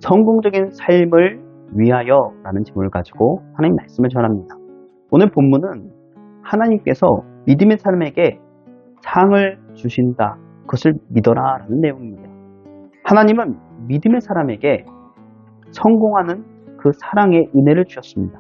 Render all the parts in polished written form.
성공적인 삶을 위하여 라는 제목을 가지고 하나님 말씀을 전합니다. 오늘 본문은 하나님께서 믿음의 사람에게 상을 주신다. 그것을 믿어라 라는 내용입니다. 하나님은 믿음의 사람에게 성공하는 그 사랑의 은혜를 주셨습니다.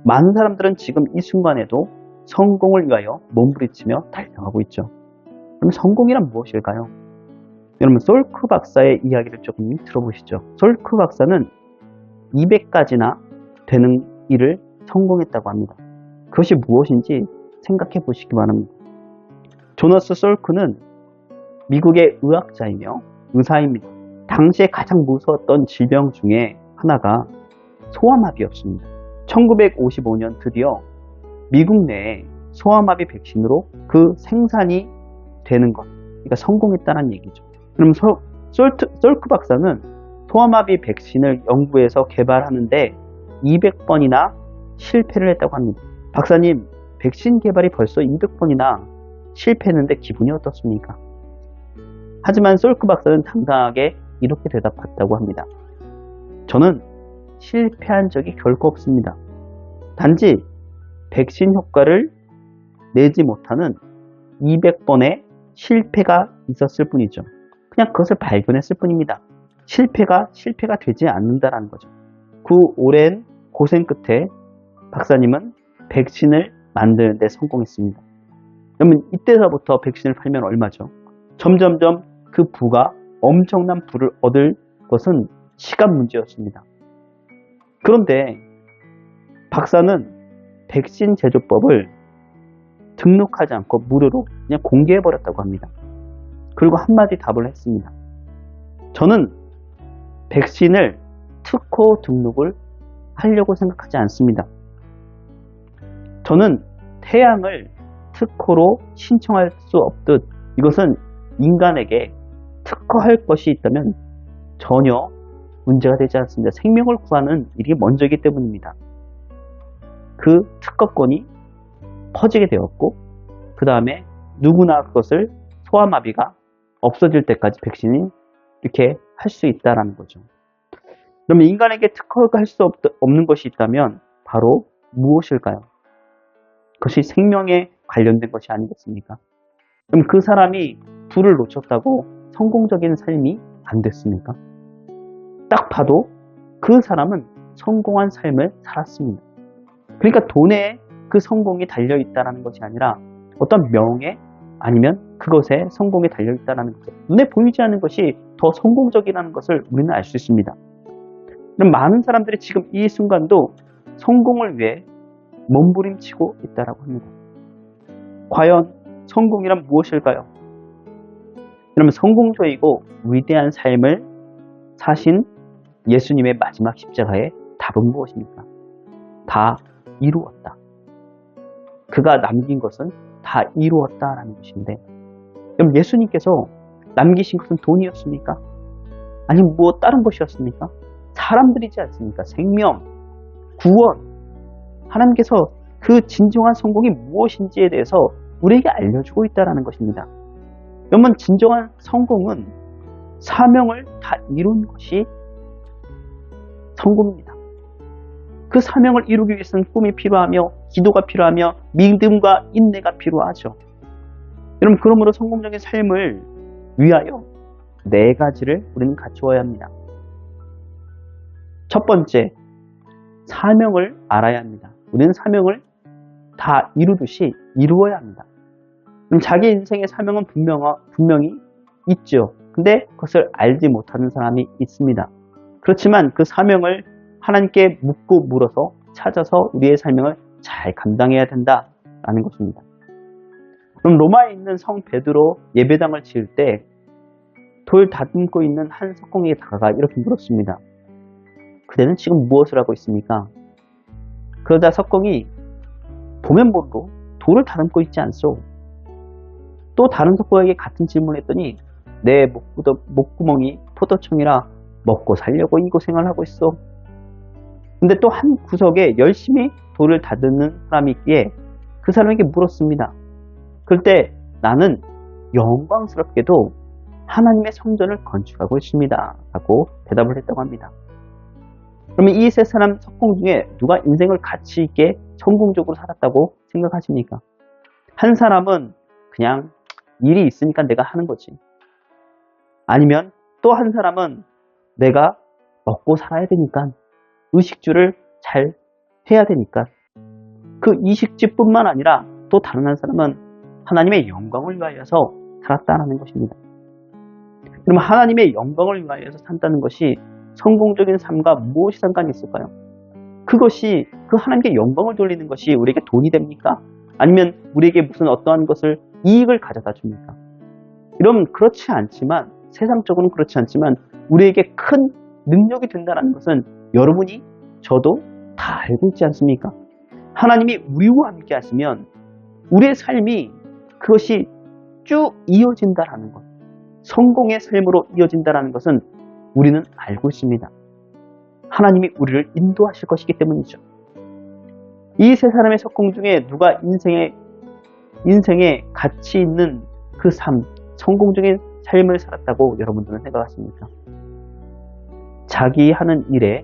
많은 사람들은 지금 이 순간에도 성공을 위하여 몸부림치며 달려가고 있죠. 그럼 성공이란 무엇일까요? 여러분, 솔크 박사의 이야기를 조금 들어보시죠. 솔크 박사는 200가지나 되는 일을 성공했다고 합니다. 그것이 무엇인지 생각해 보시기 바랍니다. 조너스 솔크는 미국의 의학자이며 의사입니다. 당시에 가장 무서웠던 질병 중에 하나가 소아마비였습니다. 1955년 드디어 미국 내에 소아마비 백신으로 그 생산이 되는 것, 그러니까 성공했다는 얘기죠. 그럼 솔크 박사는 소아마비 백신을 연구해서 개발하는데 200번이나 실패를 했다고 합니다. 박사님, 백신 개발이 벌써 200번이나 실패했는데 기분이 어떻습니까? 하지만 솔크 박사는 당당하게 이렇게 대답했다고 합니다. 저는 실패한 적이 결코 없습니다. 단지 백신 효과를 내지 못하는 200번의 실패가 있었을 뿐이죠. 그냥 그것을 발견했을 뿐입니다. 실패가 되지 않는다라는 거죠. 그 오랜 고생 끝에 박사님은 백신을 만드는 데 성공했습니다. 그러면 이때서부터 백신을 팔면 얼마죠? 점점점 그 부가 엄청난 부를 얻을 것은 시간 문제였습니다. 그런데 박사는 백신 제조법을 등록하지 않고 무료로 그냥 공개해버렸다고 합니다. 그리고 한마디 답을 했습니다. 저는 백신을 특허 등록을 하려고 생각하지 않습니다. 저는 태양을 특허로 신청할 수 없듯 이것은 인간에게 특허할 것이 있다면 전혀 문제가 되지 않습니다. 생명을 구하는 일이 먼저이기 때문입니다. 그 특허권이 퍼지게 되었고 그 다음에 누구나 그것을 소아마비가 없어질 때까지 백신이 이렇게 할 수 있다는 거죠. 그러면 인간에게 특허가 할 수 없는 것이 있다면 바로 무엇일까요? 그것이 생명에 관련된 것이 아니겠습니까? 그럼 그 사람이 부를 놓쳤다고 성공적인 삶이 안 됐습니까? 딱 봐도 그 사람은 성공한 삶을 살았습니다. 그러니까 돈에 그 성공이 달려있다는 것이 아니라 어떤 명예 아니면 그것에 성공이 달려있다는 것, 눈에 보이지 않는 것이 더 성공적이라는 것을 우리는 알 수 있습니다. 그럼 많은 사람들이 지금 이 순간도 성공을 위해 몸부림치고 있다고 합니다. 과연 성공이란 무엇일까요? 그러면 성공적이고 위대한 삶을 사신 예수님의 마지막 십자가의 답은 무엇입니까? 다 이루었다. 그가 남긴 것은 다 이루었다라는 것인데, 그럼 예수님께서 남기신 것은 돈이었습니까? 아니면 무엇 다른 것이었습니까? 사람들이지 않습니까? 생명, 구원. 하나님께서 그 진정한 성공이 무엇인지에 대해서 우리에게 알려주고 있다는 것입니다. 여러분, 진정한 성공은 사명을 다 이룬 것이 성공입니다. 그 사명을 이루기 위해서는 꿈이 필요하며 기도가 필요하며 믿음과 인내가 필요하죠. 여러분, 그러므로 성공적인 삶을 위하여 4가지를 우리는 갖추어야 합니다. 첫 번째, 사명을 알아야 합니다. 우리는 사명을 다 이루듯이 이루어야 합니다. 그럼 자기 인생의 사명은 분명히 있죠. 근데 그것을 알지 못하는 사람이 있습니다. 그렇지만 그 사명을 하나님께 묻고 물어서 찾아서 우리의 사명을 잘 감당해야 된다라는 것입니다. 그럼 로마에 있는 성 베드로 예배당을 지을 때 돌 다듬고 있는 한 석공에게 다가가 이렇게 물었습니다. 그대는 지금 무엇을 하고 있습니까? 그러자 석공이 보면 모르고 돌을 다듬고 있지 않소. 또 다른 석공에게 같은 질문을 했더니 내 목구멍이 포도청이라 먹고 살려고 이 고생을 하고 있어. 근데 또 한 구석에 열심히 돌을 다듬는 사람이 있기에 그 사람에게 물었습니다. 그럴 때 나는 영광스럽게도 하나님의 성전을 건축하고 있습니다. 라고 대답을 했다고 합니다. 그러면 이 세 사람 석공 중에 누가 인생을 가치 있게 성공적으로 살았다고 생각하십니까? 한 사람은 그냥 일이 있으니까 내가 하는 거지. 아니면 또 한 사람은 내가 먹고 살아야 되니까 의식주를 잘 해야 되니까 그 이식주뿐만 아니라 또 다른 한 사람은 하나님의 영광을 위하여서 살았다는 것입니다. 그럼 하나님의 영광을 위하여서 산다는 것이 성공적인 삶과 무엇이 상관이 있을까요? 그것이 그 하나님께 영광을 돌리는 것이 우리에게 돈이 됩니까? 아니면 우리에게 무슨 어떠한 것을 이익을 가져다 줍니까? 이러면 그렇지 않지만 세상적으로는 그렇지 않지만 우리에게 큰 능력이 된다는 것은 여러분이 저도 다 알고 있지 않습니까? 하나님이 우리와 함께 하시면 우리의 삶이 그것이 쭉 이어진다라는 것, 성공의 삶으로 이어진다라는 것은 우리는 알고 있습니다. 하나님이 우리를 인도하실 것이기 때문이죠. 이 세 사람의 석공 중에 누가 인생에 가치 있는 그 삶, 성공적인 삶을 살았다고 여러분들은 생각하십니까? 자기 하는 일에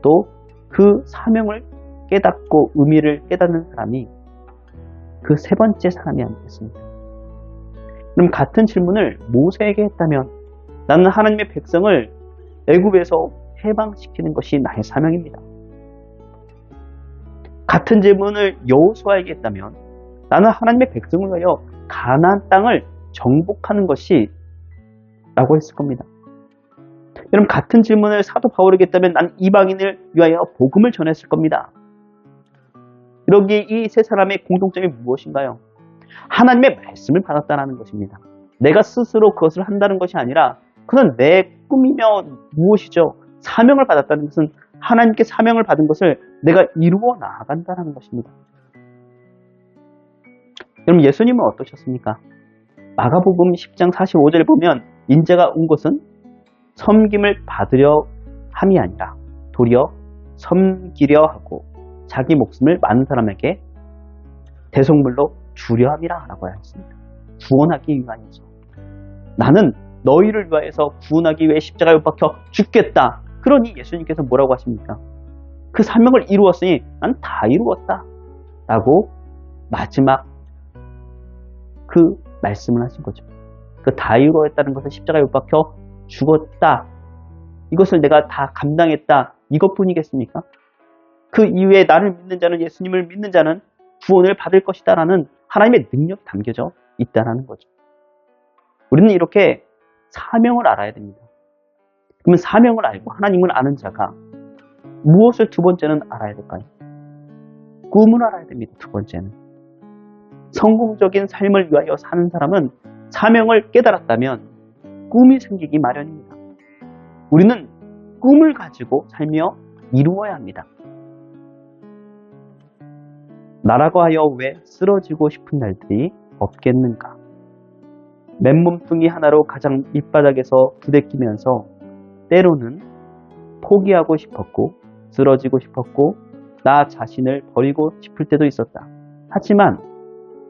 또 그 사명을 깨닫고 의미를 깨닫는 사람이 그 세 번째 사람이 아니겠습니까? 그럼 같은 질문을 모세에게 했다면 나는 하나님의 백성을 애굽에서 해방시키는 것이 나의 사명입니다. 같은 질문을 여호수아에게 했다면 나는 하나님의 백성을 위하여 가나안 땅을 정복하는 것이 라고 했을 겁니다. 여러분 같은 질문을 사도 바울에게 했다면 난 이방인을 위하여 복음을 전했을 겁니다. 여기에 이 세 사람의 공통점이 무엇인가요? 하나님의 말씀을 받았다는 것입니다. 내가 스스로 그것을 한다는 것이 아니라 그건 내 꿈이면 무엇이죠? 사명을 받았다는 것은 하나님께 사명을 받은 것을 내가 이루어 나아간다는 것입니다. 여러분 예수님은 어떠셨습니까? 마가복음 10장 45절에 보면 인자가 온 것은 섬김을 받으려 함이 아니라 도리어 섬기려 하고 자기 목숨을 많은 사람에게 대속물로 주려 함이라 라고 하였습니다. 구원하기 위함이죠. 나는 너희를 위하여서 구원하기 위해 십자가에 못 박혀 죽겠다. 그러니 예수님께서 뭐라고 하십니까? 그 사명을 이루었으니 난 다 이루었다. 라고 마지막 그 말씀을 하신 거죠. 그 다 이루었다는 것은 십자가에 못 박혀 죽었다. 이것을 내가 다 감당했다. 이것뿐이겠습니까? 그 이후에 나를 믿는 자는 예수님을 믿는 자는 구원을 받을 것이다 라는 하나님의 능력이 담겨져 있다는 거죠. 우리는 이렇게 사명을 알아야 됩니다. 그러면 사명을 알고 하나님을 아는 자가 무엇을 두 번째는 알아야 될까요? 꿈을 알아야 됩니다. 두 번째는. 성공적인 삶을 위하여 사는 사람은 사명을 깨달았다면 꿈이 생기기 마련입니다. 우리는 꿈을 가지고 살며 이루어야 합니다. 나라고 하여 왜 쓰러지고 싶은 날들이 없겠는가? 맨몸뚱이 하나로 가장 밑바닥에서 부대끼면서 때로는 포기하고 싶었고 쓰러지고 싶었고 나 자신을 버리고 싶을 때도 있었다. 하지만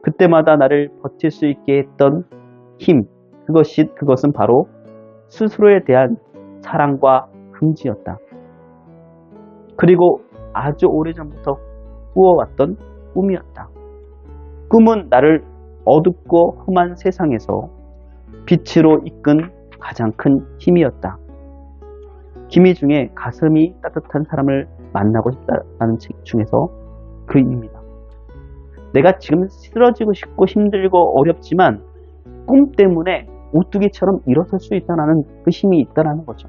그때마다 나를 버틸 수 있게 했던 힘, 그것은 바로 스스로에 대한 사랑과 긍지였다. 그리고 아주 오래전부터 꾸어왔던 꿈이었다. 꿈은 나를 어둡고 험한 세상에서 빛으로 이끈 가장 큰 힘이었다. 기미 중에 가슴이 따뜻한 사람을 만나고 싶다는 책 중에서 그입니다. 내가 지금 쓰러지고 싶고 힘들고 어렵지만 꿈 때문에 오뚜기처럼 일어설 수 있다는 그 힘이 있다는 거죠.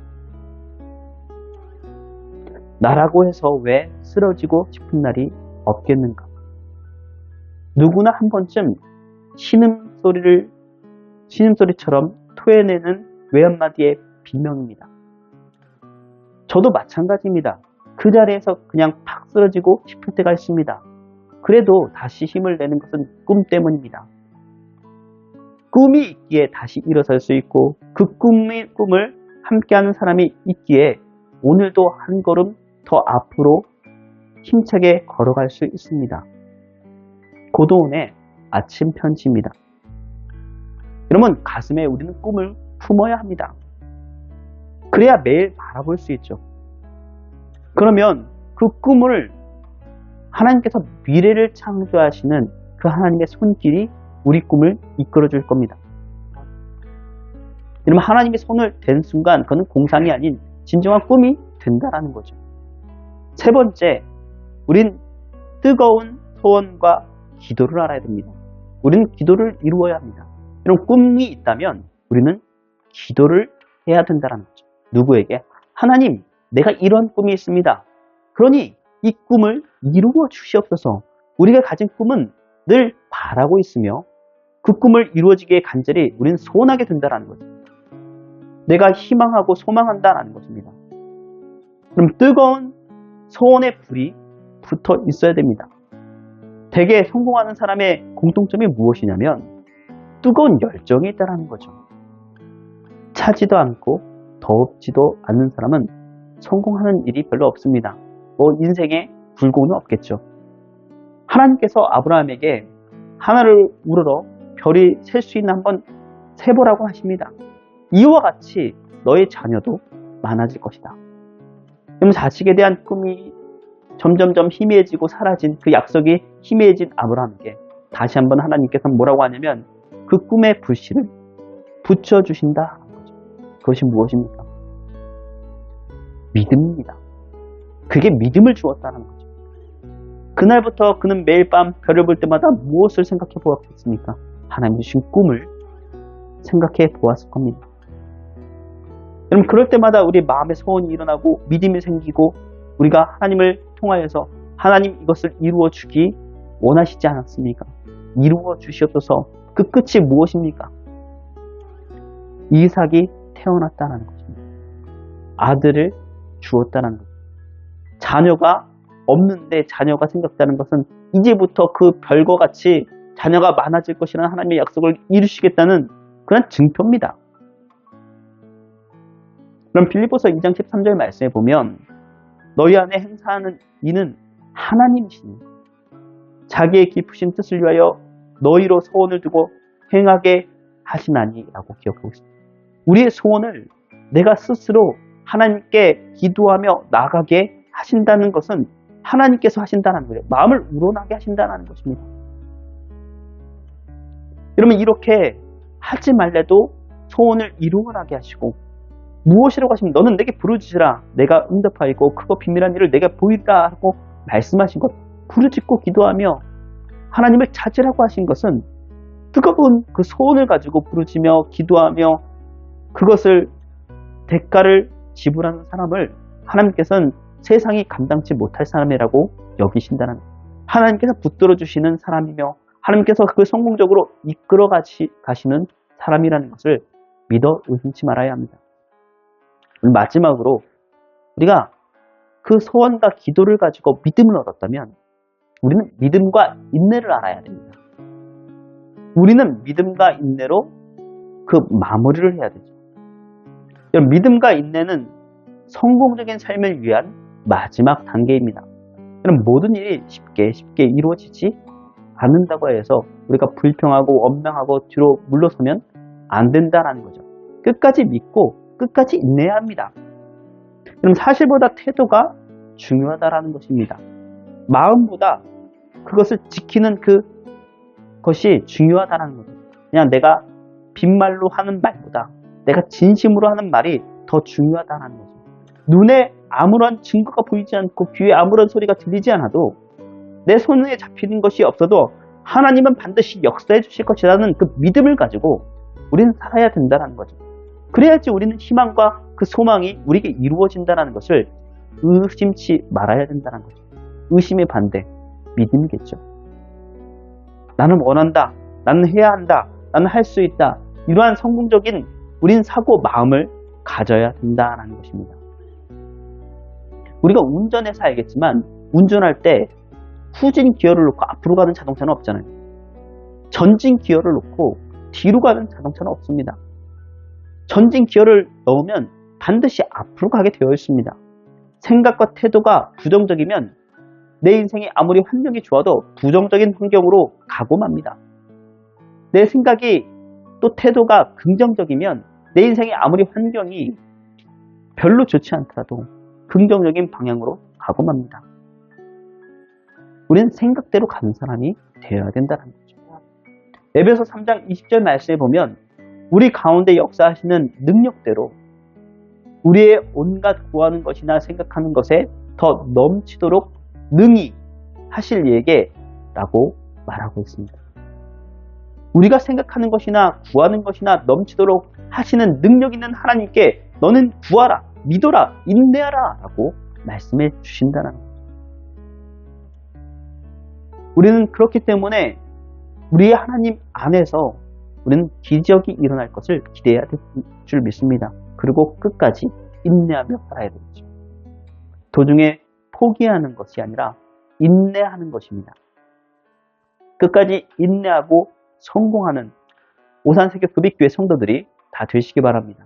나라고 해서 왜 쓰러지고 싶은 날이 없겠는가? 누구나 한 번쯤 신음소리처럼 토해내는 외한마디의 비명입니다. 저도 마찬가지입니다. 그 자리에서 그냥 팍 쓰러지고 싶을 때가 있습니다. 그래도 다시 힘을 내는 것은 꿈 때문입니다. 꿈이 있기에 다시 일어설 수 있고 그 꿈을 함께하는 사람이 있기에 오늘도 한 걸음 더 앞으로 힘차게 걸어갈 수 있습니다. 고도운의 아침 편지입니다. 여러분 가슴에 우리는 꿈을 품어야 합니다. 그래야 매일 바라볼 수 있죠. 그러면 그 꿈을 하나님께서 미래를 창조하시는 그 하나님의 손길이 우리 꿈을 이끌어 줄 겁니다. 여러분, 하나님의 손을 댄 순간 그건 공상이 아닌 진정한 꿈이 된다라는 거죠. 세 번째, 우린 뜨거운 소원과 기도를 알아야 됩니다. 우리는 기도를 이루어야 합니다. 이런 꿈이 있다면 우리는 기도를 해야 된다는 거죠. 누구에게? 하나님, 내가 이런 꿈이 있습니다. 그러니 이 꿈을 이루어 주시옵소서. 우리가 가진 꿈은 늘 바라고 있으며 그 꿈을 이루어지기에 간절히 우리는 소원하게 된다는 거죠. 내가 희망하고 소망한다는 것입니다. 그럼 뜨거운 소원의 불이 붙어 있어야 됩니다. 대개 성공하는 사람의 공통점이 무엇이냐면 뜨거운 열정이 있다는 거죠. 차지도 않고 더럽지도 않는 사람은 성공하는 일이 별로 없습니다. 인생에 굴곡은 없겠죠. 하나님께서 아브라함에게 하늘을 우러러 별이 셀 수 있는 한번 세보라고 하십니다. 이와 같이 너의 자녀도 많아질 것이다. 그럼 자식에 대한 꿈이 점점점 희미해지고 사라진 그 약속이 희미해진 아브라함에게 다시 한번 하나님께서 뭐라고 하냐면 그 꿈의 불씨를 붙여주신다. 그것이 무엇입니까? 믿음입니다. 그게 믿음을 주었다는 거죠. 그날부터 그는 매일 밤 별을 볼 때마다 무엇을 생각해 보았겠습니까? 하나님 주신 꿈을 생각해 보았을 겁니다. 여러분, 그럴 때마다 우리 마음의 소원이 일어나고 믿음이 생기고 우리가 하나님을 통하여서 하나님 이것을 이루어 주기 원하시지 않았습니까? 이루어 주시옵소서. 그 끝이 무엇입니까? 이삭이 태어났다는 것입니다. 아들을 주었다는 것. 자녀가 없는데 자녀가 생겼다는 것은 이제부터 그 별과 같이 자녀가 많아질 것이라는 하나님의 약속을 이루시겠다는 그런 증표입니다. 그럼 빌립보서 2장 13절 말씀에 보면 너희 안에 행사하는 이는 하나님이시니 자기의 깊으신 뜻을 위하여 너희로 소원을 두고 행하게 하시나니 라고 기억하고 있습니다. 우리의 소원을 내가 스스로 하나님께 기도하며 나가게 하신다는 것은 하나님께서 하신다는 거예요. 마음을 우러나게 하신다는 것입니다. 여러분, 이렇게 하지 말래도 소원을 이루어나게 하시고 무엇이라고 하시면 너는 내게 부르짖으라 내가 응답하이고 크고 비밀한 일을 내게 보이리라 하고 말씀하신 것, 부르짖고 기도하며 하나님을 찾으라고 하신 것은 뜨거운 그 소원을 가지고 부르짖며 기도하며 그것을 대가를 지불하는 사람을 하나님께서는 세상이 감당치 못할 사람이라고 여기신다는, 하나님께서 붙들어 주시는 사람이며 하나님께서 그걸 성공적으로 이끌어 가시는 사람이라는 것을 믿어 의심치 말아야 합니다. 마지막으로 우리가 그 소원과 기도를 가지고 믿음을 얻었다면 우리는 믿음과 인내를 알아야 됩니다. 우리는 믿음과 인내로 그 마무리를 해야 되죠. 믿음과 인내는 성공적인 삶을 위한 마지막 단계입니다. 그럼 모든 일이 쉽게 이루어지지 않는다고 해서 우리가 불평하고 원망하고 뒤로 물러서면 안 된다는 거죠. 끝까지 믿고 끝까지 인내해야 합니다. 그럼 사실보다 태도가 중요하다는 것입니다. 마음보다 그것을 지키는 그것이 중요하다는 거죠. 그냥 내가 빈말로 하는 말보다 내가 진심으로 하는 말이 더 중요하다는 거죠. 눈에 아무런 증거가 보이지 않고 귀에 아무런 소리가 들리지 않아도 내 손에 잡히는 것이 없어도 하나님은 반드시 역사해 주실 것이라는 그 믿음을 가지고 우리는 살아야 된다는 거죠. 그래야지 우리는 희망과 그 소망이 우리에게 이루어진다는 것을 의심치 말아야 된다는 거죠. 의심의 반대, 믿음이겠죠. 나는 원한다, 나는 해야 한다, 나는 할 수 있다. 이러한 성공적인 우린 사고 마음을 가져야 된다는 것입니다. 우리가 운전해서 알겠지만 운전할 때 후진 기어를 놓고 앞으로 가는 자동차는 없잖아요. 전진 기어를 놓고 뒤로 가는 자동차는 없습니다. 전진 기어를 넣으면 반드시 앞으로 가게 되어 있습니다. 생각과 태도가 부정적이면 내 인생이 아무리 환경이 좋아도 부정적인 환경으로 가고 맙니다. 내 생각이 또 태도가 긍정적이면 내 인생에 아무리 환경이 별로 좋지 않더라도 긍정적인 방향으로 가고 맙니다. 우리는 생각대로 가는 사람이 되어야 된다는 거죠. 에베소 3장 20절 말씀에 보면 우리 가운데 역사하시는 능력대로 우리의 온갖 구하는 것이나 생각하는 것에 더 넘치도록 능히 하실 이에게 라고 말하고 있습니다. 우리가 생각하는 것이나 구하는 것이나 넘치도록 하시는 능력 있는 하나님께 너는 구하라, 믿어라, 인내하라 라고 말씀해 주신다는 거죠. 우리는 그렇기 때문에 우리의 하나님 안에서 우리는 기적이 일어날 것을 기대해야 될 줄 믿습니다. 그리고 끝까지 인내하며 살아야 되겠죠. 도중에 포기하는 것이 아니라 인내하는 것입니다. 끝까지 인내하고 성공하는 오산세교 급익교회 성도들이 다 되시기 바랍니다.